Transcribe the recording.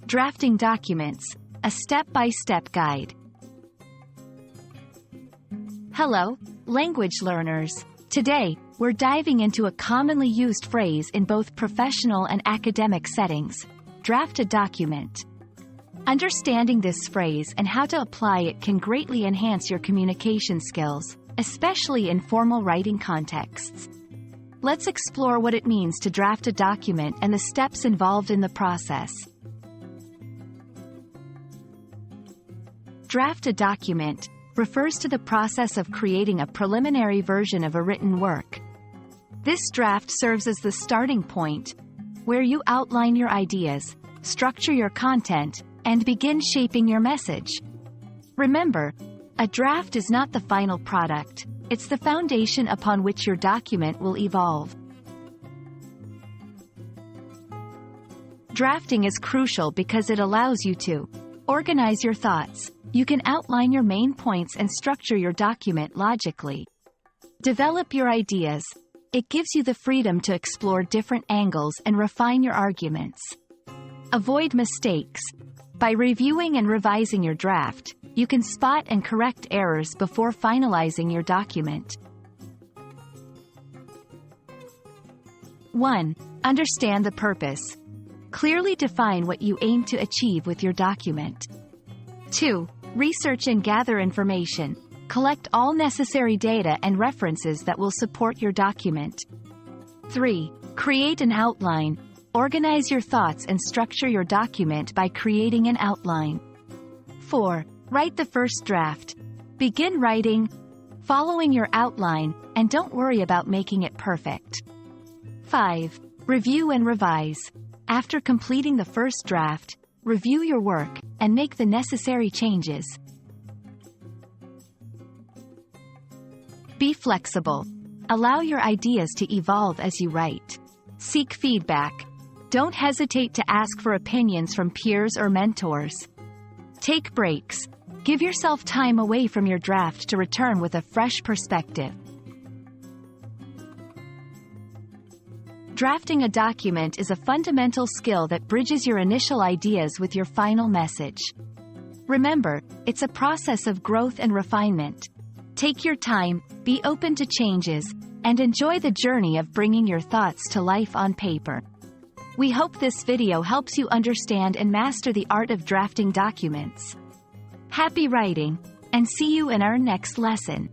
Drafting Documents, a step-by-step guide. Hello, language learners. Today, we're diving into a commonly used phrase in both professional and academic settings: draft a document. Understanding this phrase and how to apply it can greatly enhance your communication skills, especially in formal writing contexts. Let's explore what it means to draft a document and the steps involved in the process. Draft a document refers to the process of creating a preliminary version of a written work. This draft serves as the starting point, where you outline your ideas, structure your content, and begin shaping your message. Remember, a draft is not the final product, it's the foundation upon which your document will evolve. Drafting is crucial because it allows you to organize your thoughts. You can outline your main points and structure your document logically. Develop your ideas. It gives you the freedom to explore different angles and refine your arguments. Avoid mistakes. By reviewing and revising your draft, you can spot and correct errors before finalizing your document. 1. Understand the purpose. Clearly define what you aim to achieve with your document. 2. Research and gather information. Collect all necessary data and references that will support your document. 3. Create an outline. Organize your thoughts and structure your document by creating an outline. 4. Write the first draft. Begin writing, following your outline, and don't worry about making it perfect. 5. Review and revise. After completing the first draft, review your work and make the necessary changes. Be flexible. Allow your ideas to evolve as you write. Seek feedback. Don't hesitate to ask for opinions from peers or mentors. Take breaks. Give yourself time away from your draft to return with a fresh perspective. Drafting a document is a fundamental skill that bridges your initial ideas with your final message. Remember, it's a process of growth and refinement. Take your time, be open to changes, and enjoy the journey of bringing your thoughts to life on paper. We hope this video helps you understand and master the art of drafting documents. Happy writing, and see you in our next lesson.